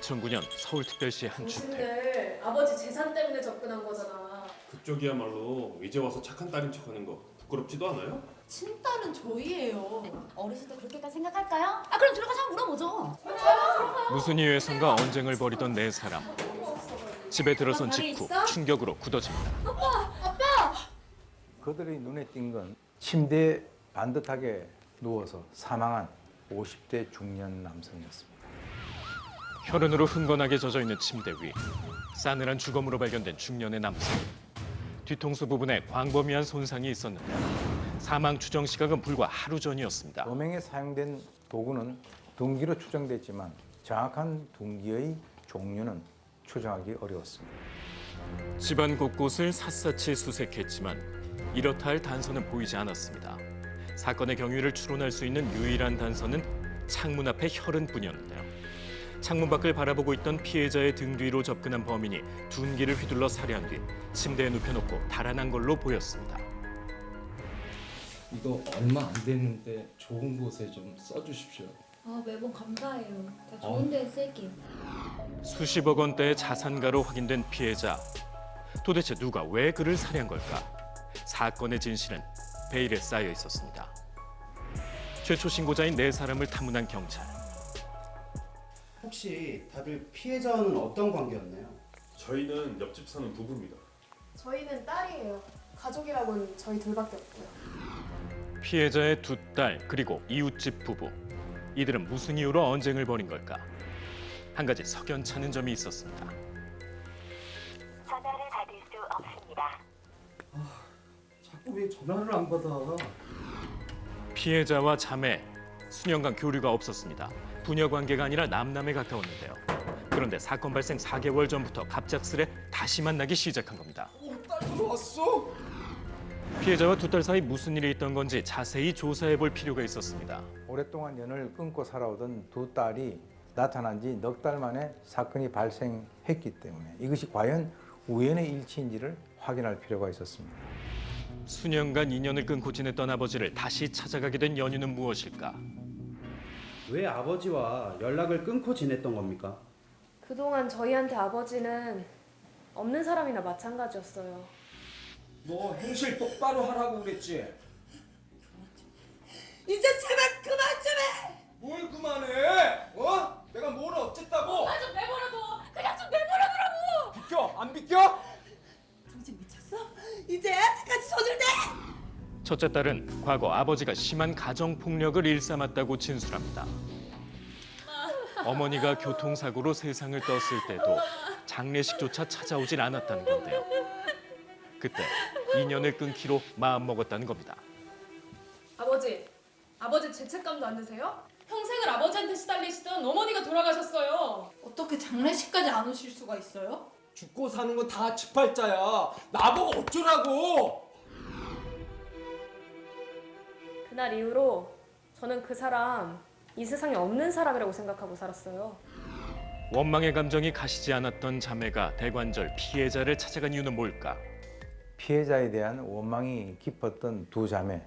2009년 서울특별시 한 주택. 당신들 아버지 재산 때문에 접근한 거잖아. 그쪽이야말로 이제 와서 착한 딸인 척하는 거 부끄럽지도 않아요? 친딸은 저희예요. 어르신도 그렇게까지 생각할까요? 아 그럼 들어가서 한번 물어보죠. 무슨 이유에선가 언쟁을 벌이던 네 사람. 집에 들어선 직후 충격으로 굳어집니다. 그들의 눈에 띈 건 침대에 반듯하게 누워서 사망한 50대 중년 남성이었습니다. 혈흔으로 흥건하게 젖어있는 침대 위. 싸늘한 주검으로 발견된 중년의 남성. 뒤통수 부분에 광범위한 손상이 있었는데 사망 추정 시각은 불과 하루 전이었습니다. 범행에 사용된 도구는 둔기로 추정됐지만 정확한 둔기의 종류는 추정하기 어려웠습니다. 집안 곳곳을 샅샅이 수색했지만 이렇다 할 단서는 보이지 않았습니다. 사건의 경위를 추론할 수 있는 유일한 단서는 창문 앞의 혈흔뿐이었는데요. 창문 밖을 바라보고 있던 피해자의 등 뒤로 접근한 범인이 둔기를 휘둘러 살해한 뒤 침대에 눕혀놓고 달아난 걸로 보였습니다. 이거 얼마 안 됐는데 좋은 곳에 좀 써주십시오. 아 매번 감사해요. 다 좋은 데에 쓸게요. 수십억 원대의 자산가로 확인된 피해자. 도대체 누가 왜 그를 살해한 걸까? 사건의 진실은 베일에 쌓여 있었습니다. 최초 신고자인 네 사람을 탐문한 경찰. 혹시 다들 피해자와는 어떤 관계였나요? 저희는 옆집 사는 부부입니다. 저희는 딸이에요. 가족이라고는 저희 둘밖에 없고요. 피해자의 두 딸 그리고 이웃집 부부. 이들은 무슨 이유로 언쟁을 벌인 걸까? 한 가지 석연찮은 점이 있었습니다. 전화를 받을 수 없습니다. 자꾸 왜 전화를 안 받아? 피해자와 자매, 수년간 교류가 없었습니다. 부녀 관계가 아니라 남남에 가까웠는데요. 그런데 사건 발생 4개월 전부터 갑작스레 다시 만나기 시작한 겁니다. 딸 들어왔어? 피해자와 두 딸 사이 무슨 일이 있던 건지 자세히 조사해 볼 필요가 있었습니다. 오랫동안 연을 끊고 살아오던 두 딸이 나타난 지 넉 달 만에 사건이 발생했기 때문에 이것이 과연 우연의 일치인지를 확인할 필요가 있었습니다. 수년간 인연을 끊고 지냈던 아버지를 다시 찾아가게 된 연유는 무엇일까? 왜 아버지와 연락을 끊고 지냈던 겁니까? 그동안 저희한테 아버지는 없는 사람이나 마찬가지였어요. 너 행실 똑바로 하라고 그랬지? 이제 제발 그만 좀 해. 뭘 그만해? 어? 내가 뭘 어쨌다고? 아 좀 내버려둬. 그냥 좀 내버려두라고. 비켜? 안 비켜? 당신 미쳤어? 이제 애한테까지 손을 대. 첫째 딸은 과거 아버지가 심한 가정폭력을 일삼았다고 진술합니다. 어머니가 교통사고로 세상을 떴을 때도 장례식조차 찾아오질 않았다는 건데요. 그때 인연을 끊기로 마음먹었다는 겁니다. 아버지 죄책감도 안 드세요? 평생을 아버지한테 시달리시던 어머니가 돌아가셨어요. 어떻게 장례식까지 안 오실 수가 있어요? 죽고 사는 건 다 지팔자야. 나보고 어쩌라고? 그날 이후로 저는 그 사람 이 세상에 없는 사람이라고 생각하고 살았어요. 원망의 감정이 가시지 않았던 자매가 대관절 피해자를 찾아간 이유는 뭘까? 피해자에 대한 원망이 깊었던 두 자매,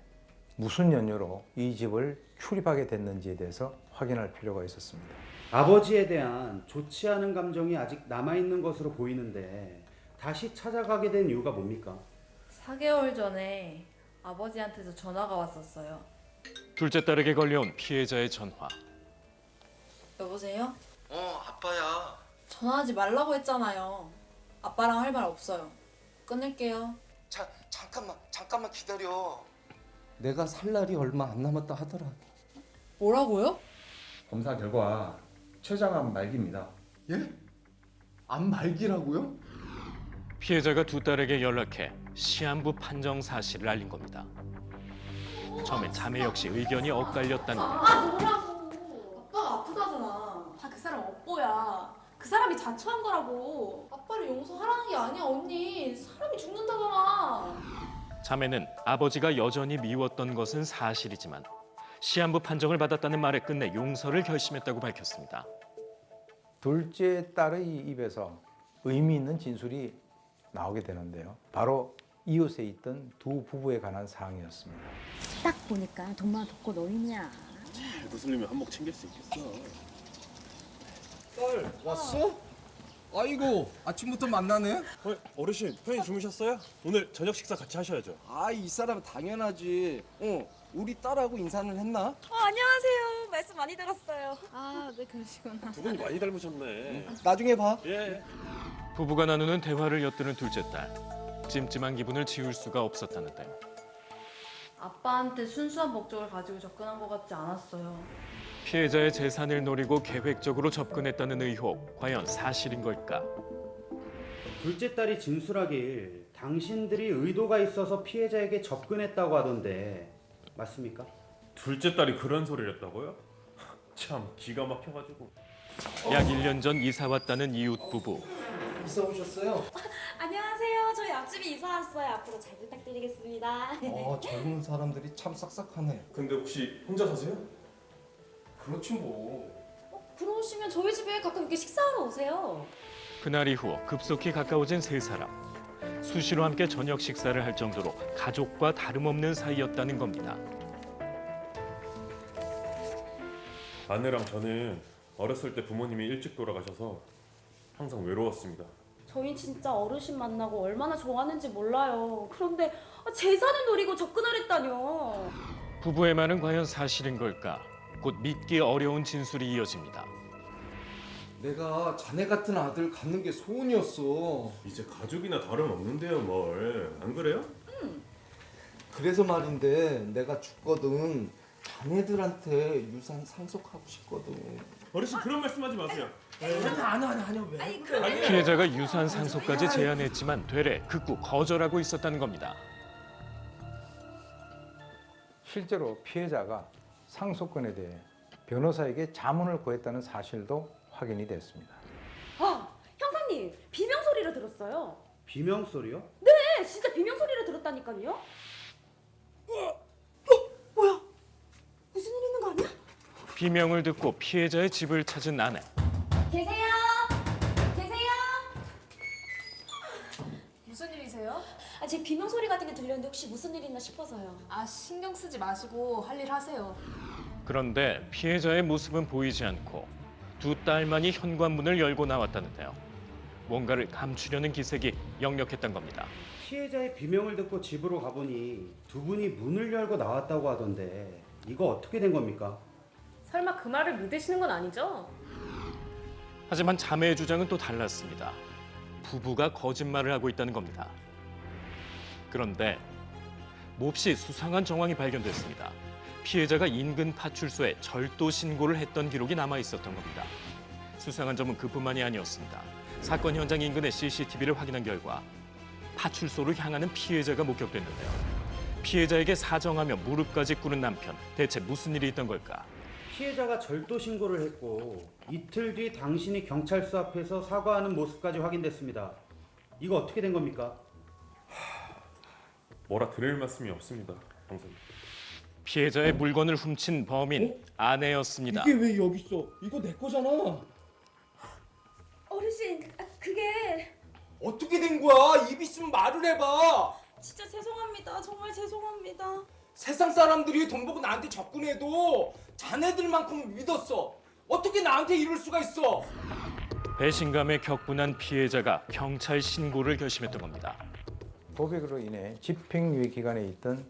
무슨 연유로 이 집을 출입하게 됐는지에 대해서 확인할 필요가 있었습니다. 아버지에 대한 좋지 않은 감정이 아직 남아있는 것으로 보이는데 다시 찾아가게 된 이유가 뭡니까? 4개월 전에 아버지한테서 전화가 왔었어요. 둘째 딸에게 걸려온 피해자의 전화. 여보세요? 아빠야. 전화하지 말라고 했잖아요. 아빠랑 할 말 없어요. 끊을게요. 잠깐만 기다려. 내가 살 날이 얼마 안 남았다 하더라. 뭐라고요? 검사 결과 췌장암 말기입니다. 예? 안 말기라고요? 피해자가 두 딸에게 연락해 시한부 판정 사실을 알린 겁니다. 처음엔 자매 역시 의견이 엇갈렸다는데 아빠가 아프다잖아. 다 그 사람 업보야. 그 사람이 자초한 거라고. 아빠를 용서하라는 게 아니야 언니. 사람이 죽는다잖아. 자매는 아버지가 여전히 미웠던 것은 사실이지만 시한부 판정을 받았다는 말에 끝내 용서를 결심했다고 밝혔습니다. 둘째 딸의 입에서 의미 있는 진술이 나오게 되는데요. 바로 이웃에 있던 두 부부에 관한 사항이었습니다. 딱 보니까 돈만 돕고 노인이야. 잘 구슬리면 한몫 챙길 수 있겠어. 딸 왔어? 아이고 아침부터 만나네. 어르신 편히 주무셨어요? 오늘 저녁 식사 같이 하셔야죠. 아 이 사람 당연하지. 우리 딸하고 인사는 했나? 안녕하세요. 말씀 많이 들었어요. 아, 네, 그러시구나. 두 분 많이 닮으셨네. 나중에 봐. 예. 부부가 나누는 대화를 엿드는 둘째 딸. 찜찜한 기분을 지울 수가 없었다는데요. 아빠한테 순수한 목적을 가지고 접근한 것 같지 않았어요. 피해자의 재산을 노리고 계획적으로 접근했다는 의혹, 과연 사실인 걸까? 둘째 딸이 진술하길 당신들이 의도가 있어서 피해자에게 접근했다고 하던데 맞습니까? 둘째 딸이 그런 소리를 했다고요? 참 기가 막혀가지고. 약 1년 전 이사 왔다는 이웃 부부. 이사 오셨어요? 안녕하세요. 저희 앞집에 이사 왔어요. 앞으로 잘 부탁드리겠습니다. 젊은 사람들이 참 싹싹하네. 근데 혹시 혼자 사세요? 그렇지 뭐. 그러시면 저희 집에 가끔 이렇게 식사하러 오세요. 그날 이후 급속히 가까워진 세 사람. 수시로 함께 저녁 식사를 할 정도로 가족과 다름없는 사이였다는 겁니다. 아내랑 저는 어렸을 때 부모님이 일찍 돌아가셔서 항상 외로웠습니다. 저희 진짜 어르신 만나고 얼마나 좋아하는지 몰라요. 그런데 재산을 노리고 접근하랬다뇨. 부부의 말은 과연 사실인 걸까? 곧 믿기 어려운 진술이 이어집니다. 내가 자네 같은 아들 갖는 게 소원이었어. 이제 가족이나 다름없는데요 뭘. 안 그래요? 그래서 말인데 내가 죽거든 자네들한테 유산 상속하고 싶거든. 어르신 그런 말씀하지 마세요. 아니야 왜? 피해자가 유산 상속까지 제안했지만 되레 극구 거절하고 있었다는 겁니다. 실제로 피해자가 상속권에 대해 변호사에게 자문을 구했다는 사실도 확인이 됐습니다. 형사님, 비명 소리를 들었어요. 비명 소리요? 네, 진짜 비명 소리를 들었다니까요. 뭐야? 무슨 일 있는 거 아니야? 비명을 듣고 피해자의 집을 찾은 아내. 계세요? 계세요? 무슨 일이세요? 제 비명 소리 같은 게 들렸는데 혹시 무슨 일 있나 싶어서요. 아, 신경 쓰지 마시고 할 일 하세요. 그런데 피해자의 모습은 보이지 않고 두 딸만이 현관문을 열고 나왔다는데요. 뭔가를 감추려는 기색이 역력했던 겁니다. 피해자의 비명을 듣고 집으로 가보니 두 분이 문을 열고 나왔다고 하던데 이거 어떻게 된 겁니까? 설마 그 말을 믿으시는 건 아니죠? 하지만 자매의 주장은 또 달랐습니다. 부부가 거짓말을 하고 있다는 겁니다. 그런데 몹시 수상한 정황이 발견됐습니다. 피해자가 인근 파출소에 절도 신고를 했던 기록이 남아 있었던 겁니다. 수상한 점은 그뿐만이 아니었습니다. 사건 현장 인근의 CCTV를 확인한 결과 파출소로 향하는 피해자가 목격됐는데요. 피해자에게 사정하며 무릎까지 꿇은 남편, 대체 무슨 일이 있던 걸까? 피해자가 절도 신고를 했고 이틀 뒤 당신이 경찰서 앞에서 사과하는 모습까지 확인됐습니다. 이거 어떻게 된 겁니까? 뭐라 드릴 말씀이 없습니다, 형사님. 피해자의 물건을 훔친 범인 아내였습니다. 왜 여기 있어? 이거 내 거잖아. 어르신, 그게 어떻게 된 거야? 입 있으면 말을 해봐. 진짜 죄송합니다. 정말 죄송합니다. 세상 사람들이 돈 보고 나한테 접근해도 자네들만큼 믿었어. 어떻게 나한테 이럴 수가 있어? 배신감에 격분한 피해자가 경찰 신고를 결심했던 겁니다. 고백으로 인해 집행유예 기간에 있던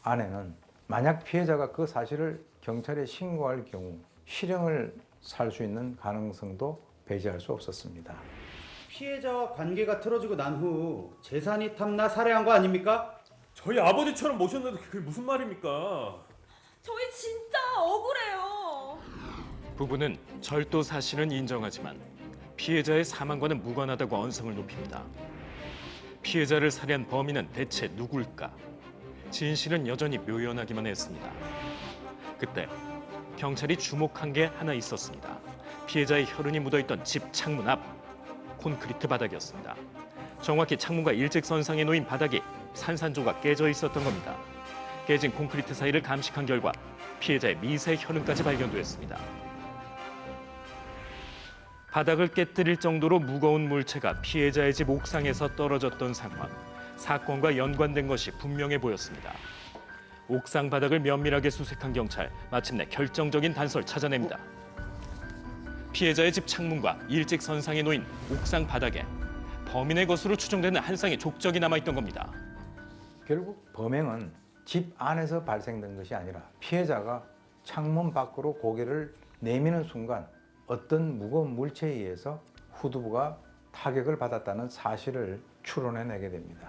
아내는 만약 피해자가 그 사실을 경찰에 신고할 경우 실형을 살 수 있는 가능성도 배제할 수 없었습니다. 피해자와 관계가 틀어지고 난 후 재산이 탐나 살해한 거 아닙니까? 저희 아버지처럼 모셨는데 그게 무슨 말입니까? 저희 진짜 억울해요. 부부는 절도 사실은 인정하지만 피해자의 사망과는 무관하다고 언성을 높입니다. 피해자를 살해한 범인은 대체 누굴까? 진실은 여전히 묘연하기만 했습니다. 그때 경찰이 주목한 게 하나 있었습니다. 피해자의 혈흔이 묻어있던 집 창문 앞 콘크리트 바닥이었습니다. 정확히 창문과 일직선상에 놓인 바닥이 산산조각 깨져 있었던 겁니다. 깨진 콘크리트 사이를 감식한 결과 피해자의 미세 혈흔까지 발견됐습니다. 바닥을 깨뜨릴 정도로 무거운 물체가 피해자의 집 옥상에서 떨어졌던 상황. 사건과 연관된 것이 분명해 보였습니다. 옥상 바닥을 면밀하게 수색한 경찰, 마침내 결정적인 단서를 찾아냅니다. 피해자의 집 창문과 일직선상에 놓인 옥상 바닥에 범인의 것으로 추정되는 한 쌍의 족적이 남아있던 겁니다. 결국 범행은 집 안에서 발생된 것이 아니라 피해자가 창문 밖으로 고개를 내미는 순간 어떤 무거운 물체에 의해서 후두부가 타격을 받았다는 사실을 추론해내게 됩니다.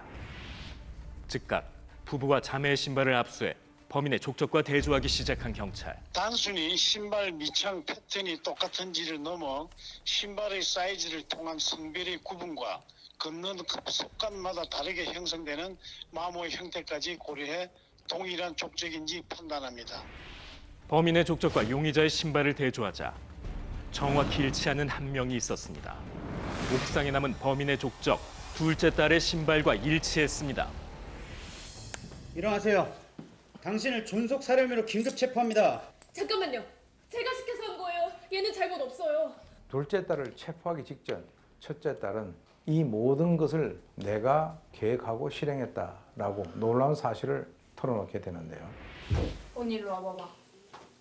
즉각 부부와 자매의 신발을 압수해 범인의 족적과 대조하기 시작한 경찰. 단순히 신발 밑창 패턴이 똑같은지를 넘어 신발의 사이즈를 통한 성별의 구분과 걷는 속간마다 다르게 형성되는 마모의 형태까지 고려해 동일한 족적인지 판단합니다. 범인의 족적과 용의자의 신발을 대조하자 정확히 일치하는 한 명이 있었습니다. 옥상에 남은 범인의 족적, 둘째 딸의 신발과 일치했습니다. 일어나세요. 당신을 존속 살해 혐의로 긴급 체포합니다. 잠깐만요. 제가 시켜서 한 거예요. 얘는 잘못 없어요. 둘째 딸을 체포하기 직전 첫째 딸은 이 모든 것을 내가 계획하고 실행했다라고 놀라운 사실을 털어놓게 되는데요. 언니 일로 와봐봐.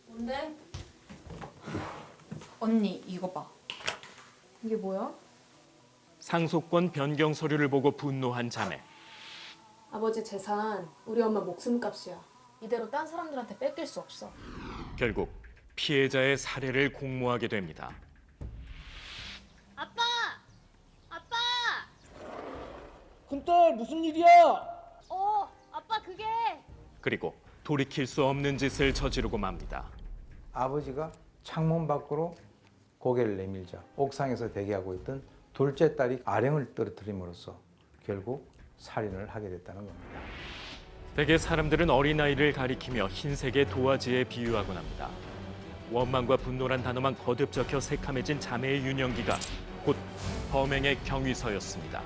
뭔데? 언니 이거 봐. 이게 뭐야? 상속권 변경 서류를 보고 분노한 자매. 아버지 재산 우리 엄마 목숨값이야. 이대로 딴 사람들한테 뺏길 수 없어. 결국 피해자의 살해를 공모하게 됩니다. 아빠! 아빠! 큰딸 무슨 일이야? 아빠 그게 그리고 돌이킬 수 없는 짓을 저지르고 맙니다. 아버지가 창문 밖으로 고개를 내밀자 옥상에서 대기하고 있던 둘째 딸이 아령을 떨어뜨림으로써 결국 살인을 하게 됐다는 겁니다. 대개 사람들은 어린아이를 가리키며 흰색의 도화지에 비유하곤 합니다. 원망과 분노란 단어만 거듭 적혀 새카매진 자매의 유년기가 곧 범행의 경위서였습니다.